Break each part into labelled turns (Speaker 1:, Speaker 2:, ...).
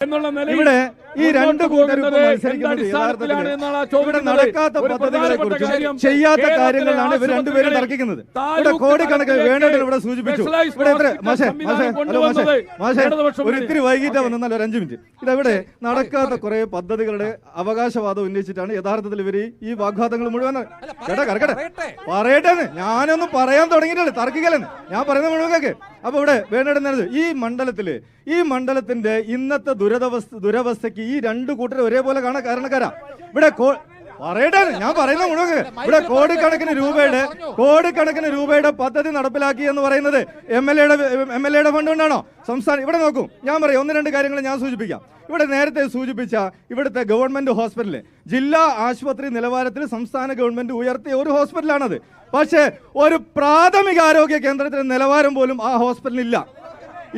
Speaker 1: ഇവിടെ ഈ രണ്ട് കൂട്ടരും മത്സരിക്കുന്നത് ഇവിടെ നടക്കാത്ത പദ്ധതികളെ കുറിച്ചും ചെയ്യാത്ത കാര്യങ്ങളിലാണ് ഇവർ രണ്ടുപേരും തർക്കിക്കുന്നത്. ഇവിടെ കോടിക്കണക്കിന് വേണ്ടതിന് ഇവിടെ സൂചിപ്പിച്ചു. ഇവിടെ എത്ര ഒരു ഇത്തിരി വൈകിട്ട് വന്നാൽ ഒരു 5 മിനിറ്റ്. ഇവിടെ നടക്കാത്ത കുറെ പദ്ധതികളുടെ അവകാശവാദം ഉന്നയിച്ചിട്ടാണ് യഥാർത്ഥത്തിൽ ഇവർ ഈ വാഗ്വാദങ്ങൾ മുഴുവൻ പറയട്ടെ. ഞാനൊന്നും പറയാൻ തുടങ്ങിയിട്ടില്ല, തർക്കിക്കലെന്ന് ഞാൻ പറയുന്ന മുഴുവൻ. അപ്പൊ ഇവിടെ വേണ്ടിടുന്നത് ഈ മണ്ഡലത്തിന്റെ ഇന്നത്തെ ദുരവസ്ഥയ്ക്ക് ഈ രണ്ട് കൂട്ടരും ഒരേപോലെ കാണാൻ കാരണക്കാരാ. ഇവിടെ പറയട്ടെ, ഞാൻ പറയുന്ന മുഴുവൻ. ഇവിടെ കോടിക്കണക്കിന് രൂപയുടെ പദ്ധതി നടപ്പിലാക്കി എന്ന് പറയുന്നത് എം എൽ എയുടെ ഫണ്ട് കൊണ്ടാണോ? സംസ്ഥാനം ഇവിടെ നോക്കും, ഞാൻ പറയാം 1-2 കാര്യങ്ങൾ ഞാൻ സൂചിപ്പിക്കാം. ഇവിടെ നേരത്തെ സൂചിപ്പിച്ച ഇവിടുത്തെ ഗവൺമെന്റ് ഹോസ്പിറ്റല് ജില്ലാ ആശുപത്രി നിലവാരത്തിൽ സംസ്ഥാന ഗവൺമെന്റ് ഉയർത്തിയ ഒരു ഹോസ്പിറ്റലാണത്. പക്ഷേ ഒരു പ്രാഥമികാരോഗ്യ കേന്ദ്രത്തിന്റെ നിലവാരം പോലും ആ ഹോസ്പിറ്റലിൽ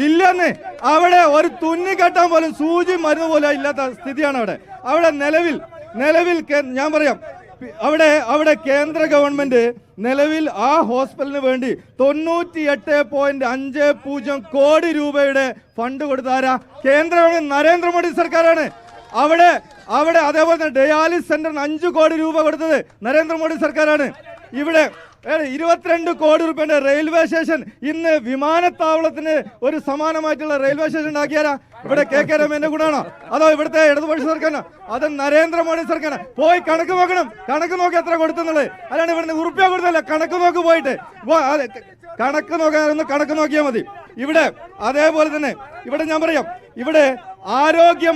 Speaker 1: ഇല്ലെന്ന്. അവിടെ ഒരു തുന്നി കെട്ടാൻ പോലും സൂചി മരുന്ന് പോലും ഇല്ലാത്ത സ്ഥിതിയാണ് അവിടെ നിലവിൽ ഞാൻ പറയാം. അവിടെ കേന്ദ്ര ഗവൺമെന്റ് നിലവിൽ ആ ഹോസ്പിറ്റലിന് വേണ്ടി 98.50 കോടി രൂപയുടെ ഫണ്ട് കൊടുത്താരാ? കേന്ദ്ര ഗവൺമെന്റ് നരേന്ദ്രമോദി സർക്കാരാണ്. അവിടെ അതേപോലെ തന്നെ ഡയാലിസിസ് സെന്ററിന് 5 കോടി രൂപ കൊടുത്തത് നരേന്ദ്രമോദി സർക്കാരാണ്. ഇവിടെ 22 കോടി രൂപയുടെ റെയിൽവേ സ്റ്റേഷൻ, ഇന്ന് വിമാനത്താവളത്തിന് ഒരു സമാനമായിട്ടുള്ള റെയിൽവേ സ്റ്റേഷൻ ഉണ്ടാക്കിയാരാ? ഇവിടെ കെ രമേന്റെ ഗുണാണോ അതോ ഇവിടുത്തെ ഇടതുപക്ഷ സർക്കാരിനോ? അത് നരേന്ദ്രമോദി സർക്കാർ. പോയി കണക്ക് നോക്കണം, കണക്ക് നോക്കി എത്ര കൊടുത്തുള്ളത്. അല്ലാണ്ട് ഇവിടുന്ന് ഉറുപ്പ്യ കൊടുത്തല്ല, കണക്ക് നോക്ക് പോയിട്ട് കണക്ക് നോക്കിയാൽ മതി. ഇവിടെ അതേപോലെ തന്നെ ഇവിടെ ഞാൻ പറയാം, ഇവിടെ ആരോഗ്യ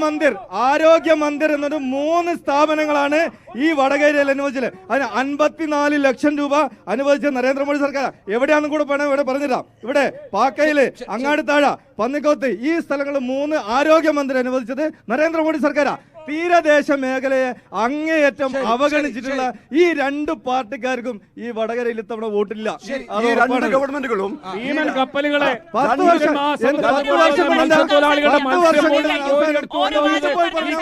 Speaker 1: മന്ദിർ എന്നൊരു 3 സ്ഥാപനങ്ങളാണ് ഈ വടകരയിൽ അനുവദിച്ചത്. അതിന് 54 ലക്ഷം രൂപ അനുവദിച്ച നരേന്ദ്രമോദി സർക്കാർ. എവിടെയാണെന്നും കൂടെ ഇവിടെ പറഞ്ഞില്ല. ഇവിടെ പാക്കയില്, അങ്ങാടിത്താഴ, പന്നിക്കോത്ത് ഈ സ്ഥലങ്ങൾ 3 ആരോഗ്യ മന്ദിർ അനുവദിച്ചത് നരേന്ദ്രമോദി സർക്കാരാ. തീരദേശ മേഖലയെ അങ്ങേയറ്റം അവഗണിച്ചിട്ടുള്ള ഈ 2 പാർട്ടിക്കാർക്കും ഈ വടകരയിൽ ഇത്തവണ വോട്ടില്ല.
Speaker 2: ഗവൺമെന്റുകളും
Speaker 1: കപ്പലുകളെ 10 വർഷം